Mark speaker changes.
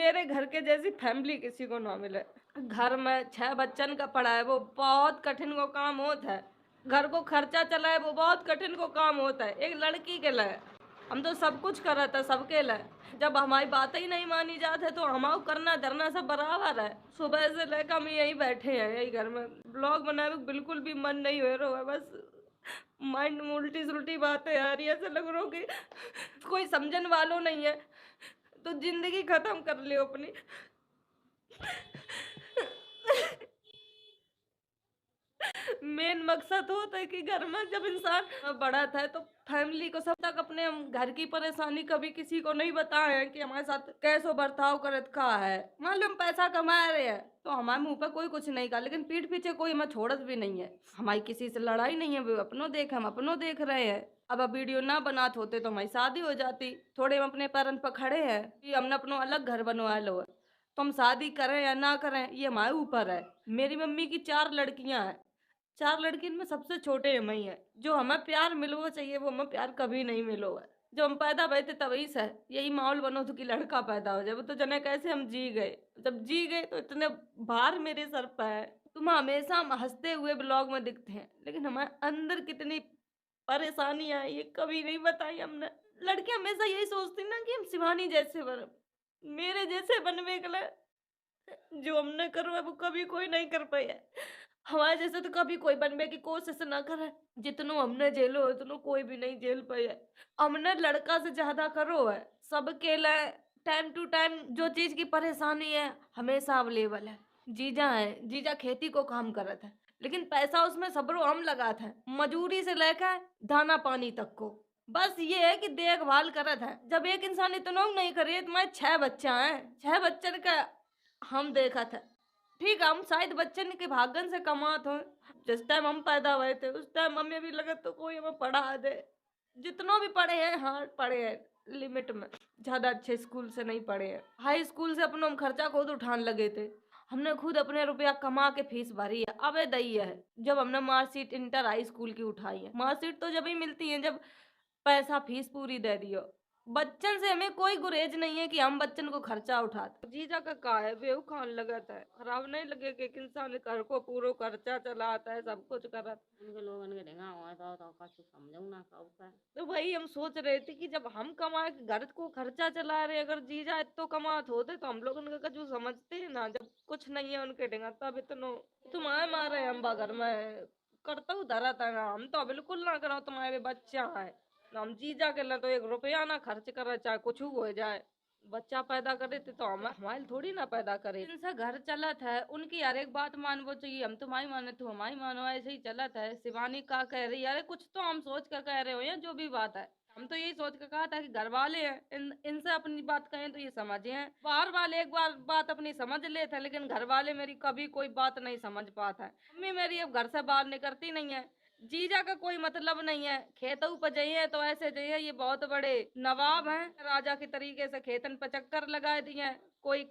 Speaker 1: मेरे घर के जैसी फैमिली किसी को ना मिले। घर में 6 बच्चन का पड़ा है, वो बहुत कठिन को काम होता है। घर को खर्चा चलाए वो बहुत कठिन को काम होता है। एक लड़की के लिए हम तो सब कुछ कर रहे थे सबके लिए। जब हमारी बातें ही नहीं मानी जाते तो हमारा करना धरना सब बराबर है। सुबह से लेकर हम यही बैठे हैं, यही घर में ब्लॉग बनाए बिल्कुल भी मन नहीं हो रहा है। बस माइंड में उल्टी सुल्टी बातें आ रही है, ऐसे लग रहा हो कि कोई समझन वालों नहीं है तो जिंदगी खत्म कर लियो अपनी। मेन मकसद होता है कि घर में जब इंसान बड़ा था तो फैमिली को सब तक अपने हम घर की परेशानी कभी किसी को नहीं बताए हैं कि हमारे साथ कैसो बर्ताव करत का है। मालूम पैसा कमा रहे हैं तो हमारे मुंह पे कोई कुछ नहीं कहा, लेकिन पीठ पीछे कोई हमें छोड़त भी नहीं है। हमारी किसी से लड़ाई नहीं है, वो अपनों देख हम अपनों देख रहे हैं। अब वीडियो ना बनात होते तो हमारी शादी हो जाती। थोड़े हम अपने पैरन पर खड़े हैं कि हमने अपनो अलग घर बनवा लो है, तो हम शादी करें या ना करें ये हमारे ऊपर है। मेरी मम्मी की 4 लड़कियां हैं, 4 लड़कियों में सबसे छोटे हम ही हैं। जो हमें प्यार मिलो चाहिए वो हमें प्यार कभी नहीं मिलो है। जब हम पैदा भये थे तभी से यही माहौल बनो तो कि लड़का पैदा हो जाए। वो तो जने कैसे हम जी गए, जब जी गए तो इतने भार मेरे सर पर है। तुम हमेशा हम हंसते हुए ब्लॉग में दिखते हैं, लेकिन हमारे अंदर कितनी परेशानियां है ये कभी नहीं बताई हमने। लड़कियां हमेशा यही सोचती ना कि हम शिवानी जैसे बन, मेरे जैसे बनने के लिए जो हमने करो है वो कभी कोई नहीं कर पाया। हमारे जैसे तो कभी कोई बनने की कोशिश ना करे। जितनो हमने झेलो उतनो कोई भी नहीं झेल पाया। हमने लड़का से ज्यादा करो है सबके लिए। टाइम टू टाइम जो चीज की परेशानी है हमेशा अवेलेबल है। जीजा है, जीजा खेती को काम करत है, लेकिन पैसा उसमें सबरो हम लगात है, मजूरी से लेकर दाना पानी तक को। बस ये है कि देखभाल करत है। जब एक इंसान इतना नहीं करे तो मैं 6 बच्चा है, 6 बच्चन का हम देखा था। ठीक है, हम शायद बच्चन के भागन से कमात हो। जिस टाइम हम पैदा हुए थे उस टाइम हमें भी लगा तो कोई हमें पढ़ा दे। जितनों भी पढ़े हैं हाँ पढ़े हैं लिमिट में, ज्यादा अच्छे स्कूल से नहीं पढ़े हैं। हाई स्कूल से अपना हम खर्चा खुद उठाने लगे थे। हमने खुद अपने रुपया कमा के फीस भरी है। अब दई है जब हमने मार्कशीट इंटर हाई स्कूल की उठाई है। मार्कशीट तो जब ही मिलती है जब पैसा फीस पूरी दे दियो। बच्चन से हमें कोई गुरेज नहीं है कि हम बच्चन को खर्चा उठाते। जीजा का है बेव खान लगाता है, खराब नहीं लगे कि एक इंसान घर को पूरा खर्चा चलाता है सब कुछ करता।
Speaker 2: उनके लोगन के ढेंगा हुआ तो कछु समझऊ ना कहू का।
Speaker 1: तो वही हम सोच रहे थे कि जब हम कमाए के घर को खर्चा चला रहे, अगर जीजा इतो कमात होते तो हम लोग उनका कछु समझते हैं ना। जब कुछ नहीं है उनके ढेंगा तब इतनो तुम्हारे मारे हम घर में करता हूँ धरा था ना। हम तो बिल्कुल ना करो, तुम्हारे बच्चा है। हम जीजा के लिए तो 1 रुपया ना खर्च करे चाहे कुछ हो जाए। बच्चा पैदा करे थे तो हम हमारे थोड़ी ना पैदा करे। इनसे घर चलत है, उनकी हर एक बात मानवो चाहिए। हम तुम्हारी माने तो हमारी मानो, ऐसे ही चलत है। शिवानी का कह रही है, अरे कुछ तो हम सोच कर कह रहे हो या जो भी बात है। हम तो यही सोच कर कहा था कि घर वाले हैं इनसे अपनी बात कहें तो ये समझे हैं। बाहर वाले एक बार बात अपनी समझ लेते हैं, लेकिन घर वाले मेरी कभी कोई बात नहीं समझ पाता है। मम्मी मेरी अब घर से बाहर निकलती नहीं है। जीजा का कोई मतलब नहीं है, खेतों पर जाइए तो ऐसे जाइए, ये बहुत बड़े नवाब हैं, राजा के तरीके से खेतन पर चक्कर लगा दिए। कोई